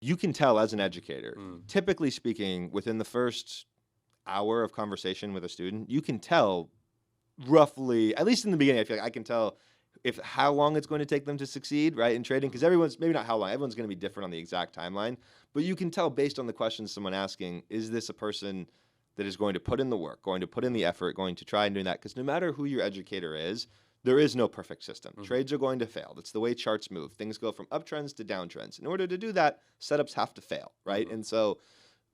you can tell as an educator, typically speaking, within the first hour of conversation with a student, you can tell roughly, at least in the beginning, I feel like I can tell if how long it's going to take them to succeed, right, in trading, because everyone's, maybe not how long, everyone's going to be different on the exact timeline, but you can tell based on the questions someone asking, is this a person that is going to put in the work, going to put in the effort, going to try and do that? Because no matter who your educator is, there is no perfect system. Trades are going to fail. That's the way charts move. Things go from uptrends to downtrends. In order to do that, setups have to fail, right? And so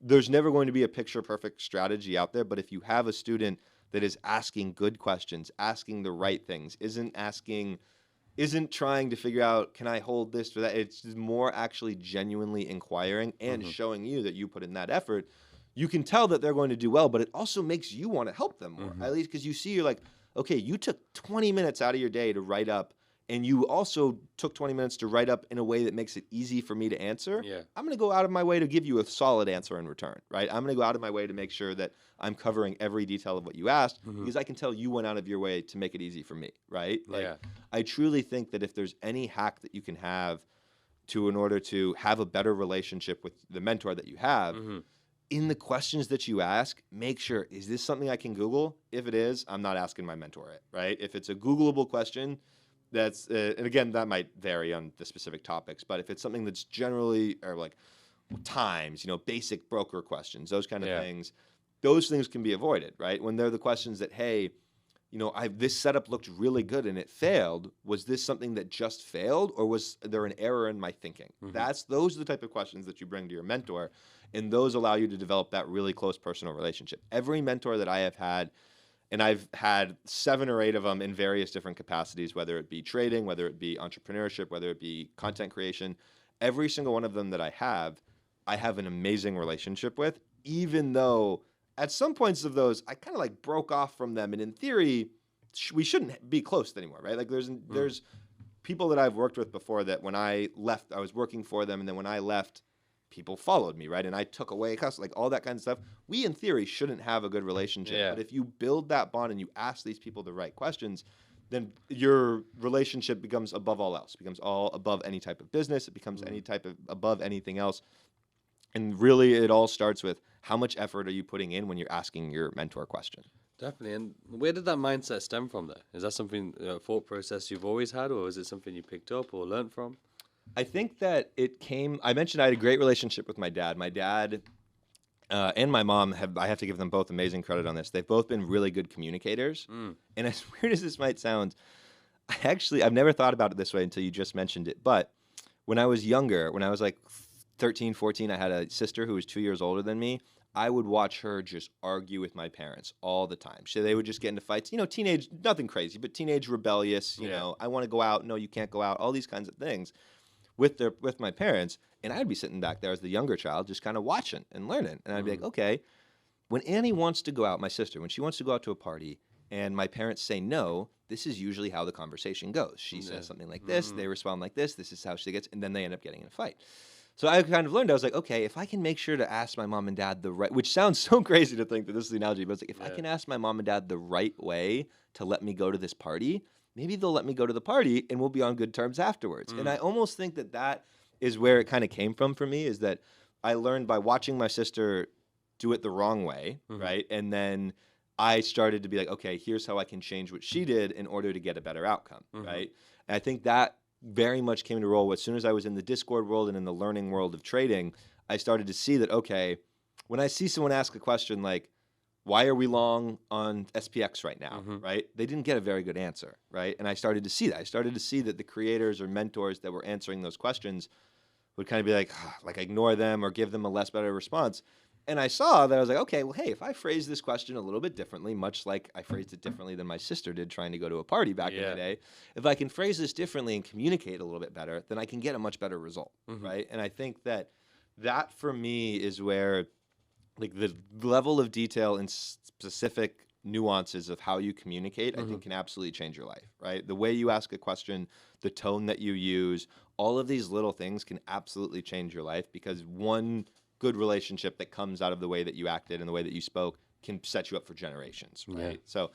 there's never going to be a picture perfect strategy out there, but if you have a student that is asking good questions, asking the right things, isn't trying to figure out, can I hold this or that? It's just more actually genuinely inquiring and showing you that you put in that effort. You can tell that they're going to do well, but it also makes you want to help them more, at least because you see, you're like, okay, you took 20 minutes out of your day to write up, and you also took 20 minutes to write up in a way that makes it easy for me to answer. Yeah. I'm going to go out of my way to give you a solid answer in return, right? I'm going to go out of my way to make sure that I'm covering every detail of what you asked, because I can tell you went out of your way to make it easy for me, right? Like, I truly think that if there's any hack that you can have in order to have a better relationship with the mentor that you have, in the questions that you ask, make sure, is this something I can Google? If it is, I'm not asking my mentor it, right? If it's a Googleable question, that's, and again, that might vary on the specific topics, but if it's something that's generally, or like times, basic broker questions, those kind of things, those things can be avoided, right? When they're the questions that, hey, this setup looked really good and it failed. Was this something that just failed, or was there an error in my thinking? Those are the type of questions that you bring to your mentor, and those allow you to develop that really close personal relationship. Every mentor that I have had, and I've had 7 or 8 of them in various different capacities, whether it be trading, whether it be entrepreneurship, whether it be content creation, every single one of them that I have an amazing relationship with, even though at some points of those, I kind of like broke off from them. And in theory, we shouldn't be close anymore, right? Like there's people that I've worked with before that when I left, I was working for them. And then when I left, people followed me, right? And I took away customers, like all that kind of stuff. We, in theory, shouldn't have a good relationship. But if you build that bond and you ask these people the right questions, then your relationship becomes above all else. It becomes all above any type of business. It becomes any type of above anything else. And really, it all starts with how much effort are you putting in when you're asking your mentor a question? Definitely. And where did that mindset stem from there? Is that something, a thought process you've always had, or is it something you picked up or learned from? I think that I mentioned I had a great relationship with my dad. My dad and my mom, I have to give them both amazing credit on this. They've both been really good communicators. And as weird as this might sound, I've never thought about it this way until you just mentioned it. But when I was younger, when I was like 13, 14, I had a sister who was 2 years older than me. I would watch her just argue with my parents all the time. So they would just get into fights, teenage, nothing crazy, but teenage rebellious, I want to go out. No, you can't go out. All these kinds of things with my parents. And I'd be sitting back there as the younger child, just kind of watching and learning. And I'd be like, okay, when Annie wants to go out, my sister, when she wants to go out to a party and my parents say no, this is usually how the conversation goes. She says something like this, they respond like this is how she gets, and then they end up getting in a fight. So I kind of learned, I was like, okay, if I can make sure to ask my mom and dad the right, which sounds so crazy to think that this is the analogy, but it's like, if I can ask my mom and dad the right way to let me go to this party, maybe they'll let me go to the party and we'll be on good terms afterwards. And I almost think that is where it kind of came from for me, is that I learned by watching my sister do it the wrong way, right? And then I started to be like, okay, here's how I can change what she did in order to get a better outcome, right? And I think that very much came to roll as soon as I was in the Discord world and in the learning world of trading. I started to see that, okay, when I see someone ask a question like, why are we long on SPX right now, right? They didn't get a very good answer, right? And I started to see that. I started to see that the creators or mentors that were answering those questions would kind of be like ignore them or give them a less better response. And I saw that I was like, okay, well, hey, if I phrase this question a little bit differently, much like I phrased it differently than my sister did trying to go to a party back in the day, if I can phrase this differently and communicate a little bit better, then I can get a much better result, right? And I think that for me is where like the level of detail and specific nuances of how you communicate, I think can absolutely change your life, right? The way you ask a question, the tone that you use, all of these little things can absolutely change your life, because one good relationship that comes out of the way that you acted and the way that you spoke can set you up for generations, right? So